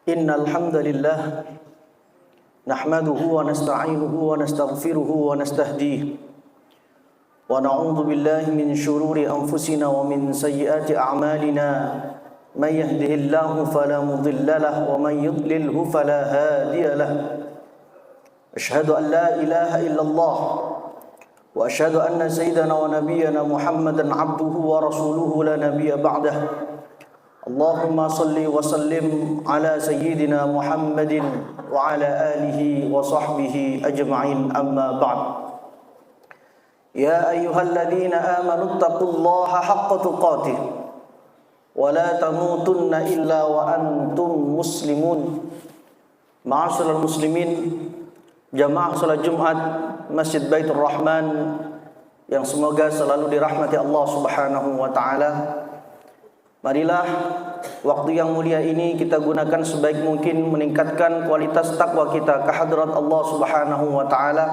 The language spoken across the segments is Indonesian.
Innal hamdalillah nahmaduhu wa nasta'inuhu wa nastaghfiruhu wa nastahdihi wa na'udzu billahi min shururi anfusina wa min sayyiati a'malina may yahdihillahu fala mudilla lahu wa may yudlilhu fala hadiya lahu asyhadu an la ilaha illallah wa asyhadu anna sayyidana wa nabiyyana Muhammadan abduhu wa rasuluhu la nabiyya ba'dahu. Allahumma salli wa sallim ala sayyidina Muhammadin wa ala alihi wa sahbihi ajma'in, amma ba'd. Ya ayyuhalladzina amanu taqullaha haqqa tuqatih wa la tamutunna illa wa antum muslimun. Ma'asyiral muslimin, jamaah salat Jumat Masjid Baitur Rahman yang semoga selalu dirahmati Allah Subhanahu wa taala. Marilah waktu yang mulia ini kita gunakan sebaik mungkin meningkatkan kualitas takwa kita ke hadrat Allah Subhanahu wa taala.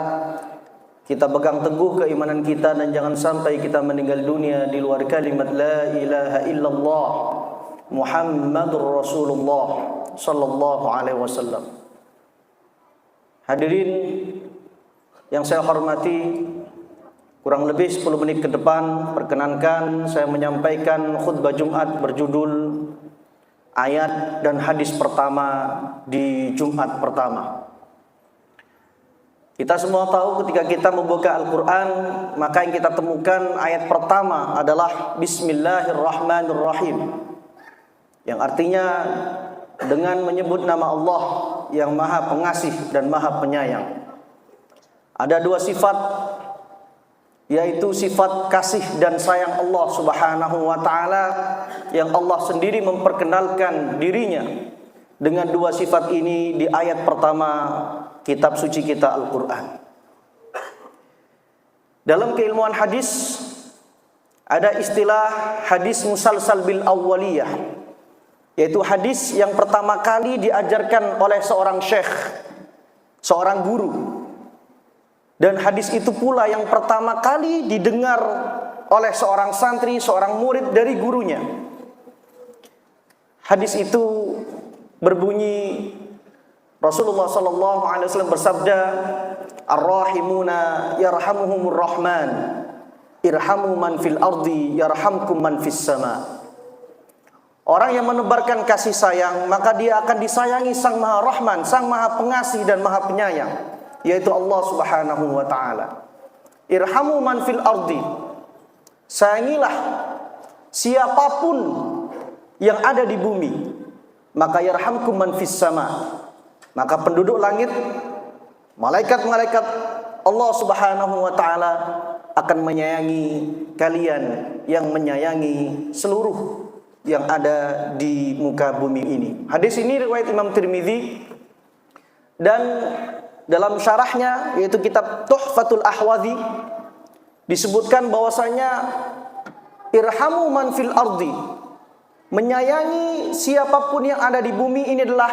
Kita pegang teguh keimanan kita dan jangan sampai kita meninggal dunia di luar kalimat la ilaha illallah Muhammadur Rasulullah sallallahu alaihi wasallam. Hadirin yang saya hormati, kurang lebih 10 menit ke depan perkenankan saya menyampaikan khutbah Jumat berjudul ayat dan hadis pertama di Jumat pertama. Kita semua tahu ketika kita membuka Al-Quran, maka yang kita temukan ayat pertama adalah Bismillahirrahmanirrahim, yang artinya dengan menyebut nama Allah yang maha pengasih dan maha penyayang. Ada dua sifat, yaitu sifat kasih dan sayang Allah Subhanahu wa taala, yang Allah sendiri memperkenalkan dirinya dengan dua sifat ini di ayat pertama kitab suci kita Al-Qur'an. Dalam keilmuan hadis ada istilah hadis musalsal bil awwaliyah, yaitu hadis yang pertama kali diajarkan oleh seorang syekh, seorang guru. Dan hadis itu pula yang pertama kali didengar oleh seorang santri, seorang murid dari gurunya. Hadis itu berbunyi, Rasulullah sallallahu alaihi wasallam bersabda, "Ar-rahimuna yarhamuhumur rahman, irhamu man fil ardi yarhamkum man fis sama." Orang yang menebarkan kasih sayang, maka dia akan disayangi Sang Maha Rahman, Sang Maha Pengasih dan Maha Penyayang, yaitu Allah Subhanahu wa taala. Irhamu man fil ardi, sayangilah siapapun yang ada di bumi, maka yarhamkum man fis sama, maka penduduk langit, malaikat-malaikat Allah Subhanahu wa taala akan menyayangi kalian yang menyayangi seluruh yang ada di muka bumi ini. Hadis ini riwayat Imam Tirmidzi, dan dalam syarahnya yaitu kitab Tuhfatul Ahwadhi disebutkan bahwasanya irhamu man fil ardi, menyayangi siapapun yang ada di bumi, ini adalah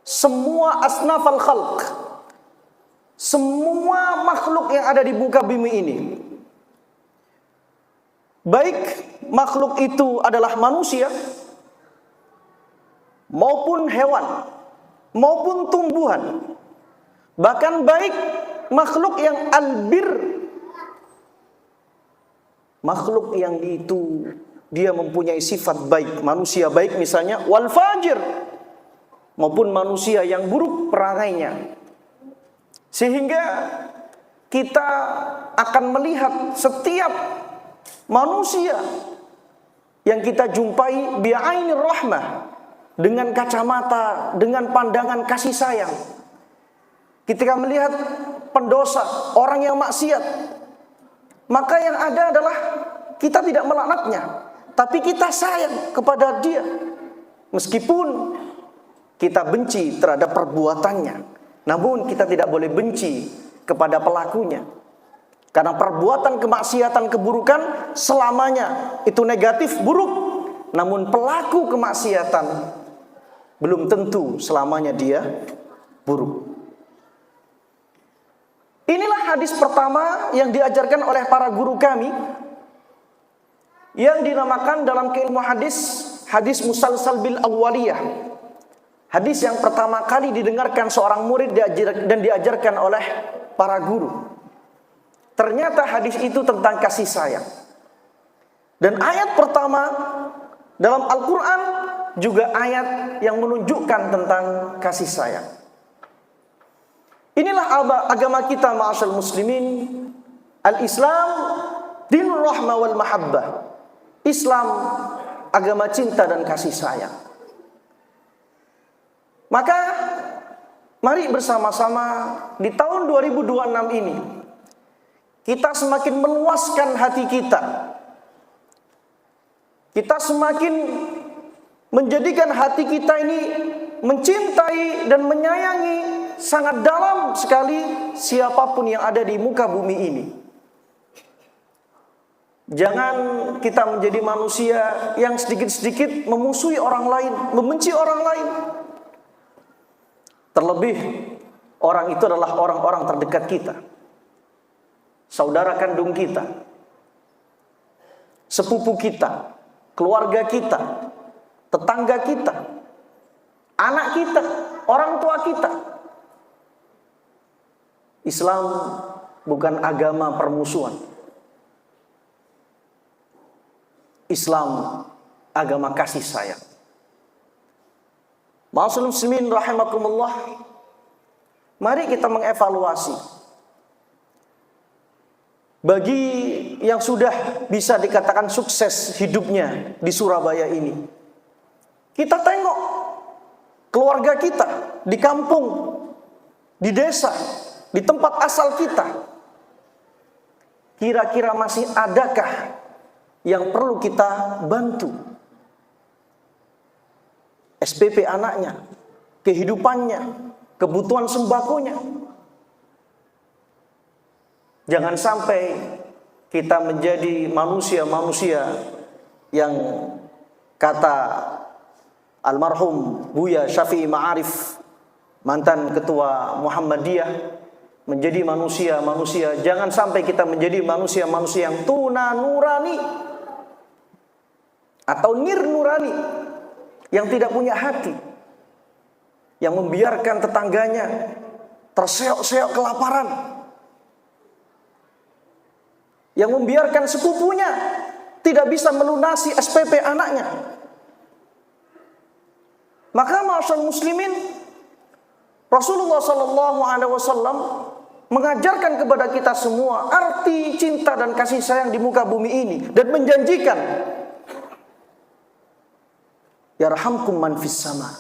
semua asnafal khalq, semua makhluk yang ada di muka bumi ini. Baik makhluk itu adalah manusia maupun hewan maupun tumbuhan. Bahkan baik makhluk yang albir, makhluk yang itu dia mempunyai sifat baik, manusia baik misalnya, wal fajir, maupun manusia yang buruk perangainya. Sehingga kita akan melihat setiap manusia yang kita jumpai bi'ainir rahmah, dengan kacamata, dengan pandangan kasih sayang. Ketika melihat pendosa, orang yang maksiat, maka yang ada adalah kita tidak melaknatnya, tapi kita sayang kepada dia, meskipun kita benci terhadap perbuatannya. Namun kita tidak boleh benci kepada pelakunya, karena perbuatan kemaksiatan, keburukan selamanya itu negatif, buruk. Namun pelaku kemaksiatan belum tentu selamanya dia buruk. Inilah hadis pertama yang diajarkan oleh para guru kami, yang dinamakan dalam keilmu hadis, hadis musalsal bil awwaliyah, Hadis yang pertama kali didengarkan seorang murid dan diajarkan oleh para guru. Ternyata hadis itu tentang kasih sayang. Dan ayat pertama dalam Al-Quran juga ayat yang menunjukkan tentang kasih sayang. Inilah agama kita, ma'asyal muslimin. Al-Islam dinur rahmah wal mahabbah. Islam agama cinta dan kasih sayang. Maka mari bersama-sama di tahun 2026 ini kita semakin meluaskan hati kita. Kita semakin menjadikan hati kita ini mencintai dan menyayangi sangat dalam sekali siapapun yang ada di muka bumi ini. Jangan kita menjadi manusia yang sedikit-sedikit memusuhi orang lain, membenci orang lain. Terlebih orang itu adalah orang-orang terdekat kita, saudara kandung kita, sepupu kita, keluarga kita, tetangga kita, anak kita, orang tua kita. Islam bukan agama permusuhan. Islam agama kasih sayang. Ma'asyiral muslimin rahimakumullah. Mari kita mengevaluasi. Bagi yang sudah bisa dikatakan sukses hidupnya di Surabaya ini, kita tengok keluarga kita di kampung, di desa, di tempat asal kita. Kira-kira masih adakah yang perlu kita bantu? SPP anaknya, kehidupannya, kebutuhan sembakonya. Jangan sampai kita menjadi manusia-manusia yang kata almarhum Buya Syafi'i Ma'arif, mantan ketua Muhammadiyah, menjadi manusia-manusia. Jangan sampai kita menjadi manusia-manusia yang tuna nurani atau nir nurani, yang tidak punya hati, yang membiarkan tetangganya terseok-seok kelaparan, yang membiarkan sepupunya tidak bisa melunasi SPP anaknya. Maka ma'asyal muslimin, Rasulullah SAW mengajarkan kepada kita semua arti cinta dan kasih sayang di muka bumi ini, dan menjanjikan, yarhamkum man fis sama.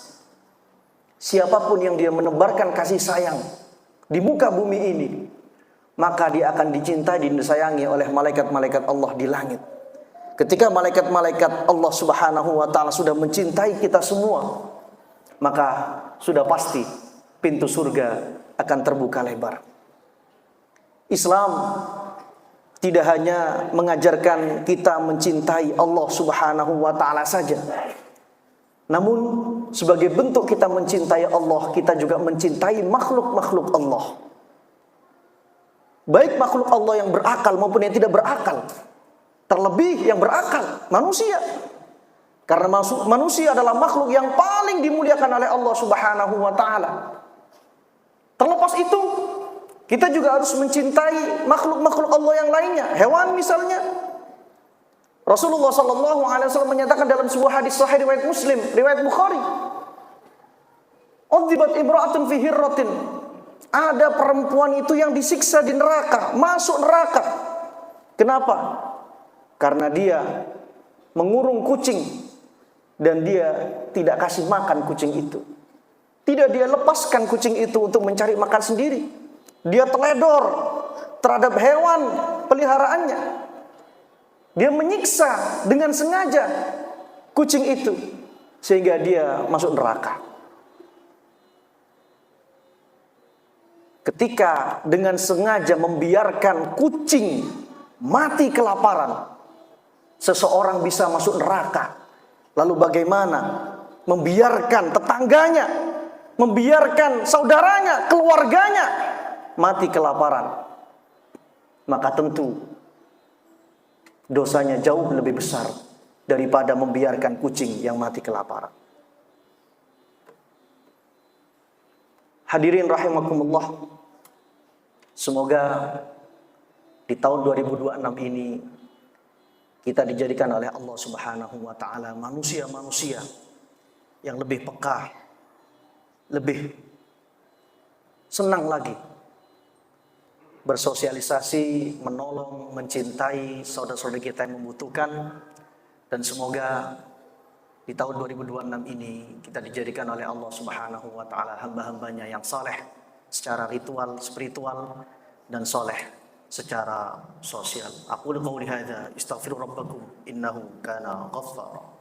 Siapapun yang dia menebarkan kasih sayang di muka bumi ini, maka dia akan dicintai dan disayangi oleh malaikat-malaikat Allah di langit. Ketika malaikat-malaikat Allah Subhanahu wa taala sudah mencintai kita semua, maka sudah pasti pintu surga akan terbuka lebar. Islam tidak hanya mengajarkan kita mencintai Allah Subhanahu wa taala saja, namun sebagai bentuk kita mencintai Allah, kita juga mencintai makhluk-makhluk Allah. Baik makhluk Allah yang berakal maupun yang tidak berakal. Terlebih yang berakal, manusia. Karena manusia adalah makhluk yang paling dimuliakan oleh Allah Subhanahu wa taala. Terlepas itu, kita juga harus mencintai makhluk-makhluk Allah yang lainnya, hewan misalnya. Rasulullah SAW menyatakan dalam sebuah hadis sahih riwayat Muslim, riwayat Bukhari, "Udzibat imra'atun fi hirratin." Ada perempuan itu yang disiksa di neraka, masuk neraka. Kenapa? Karena dia mengurung kucing dan dia tidak kasih makan kucing itu. Tidak dia lepaskan kucing itu untuk mencari makan sendiri. Dia teledor terhadap hewan peliharaannya. Dia menyiksa dengan sengaja kucing itu sehingga dia masuk neraka. Ketika dengan sengaja membiarkan kucing mati kelaparan, seseorang bisa masuk neraka. Lalu bagaimana membiarkan tetangganya, membiarkan saudaranya, keluarganya mati kelaparan? Maka tentu dosanya jauh lebih besar daripada membiarkan kucing yang mati kelaparan. Hadirin rahimakumullah, semoga di tahun 2026 ini kita dijadikan oleh Allah Subhanahu wa taala manusia-manusia yang lebih peka, lebih senang lagi bersosialisasi, menolong, mencintai saudara-saudara kita yang membutuhkan. Dan semoga di tahun 2026 ini kita dijadikan oleh Allah Subhanahu wa taala hamba-hambanya yang saleh secara ritual, spiritual, dan saleh secara sosial. Aku qauli hadza, astaghfiru rabbakum innahu kana ghaffara.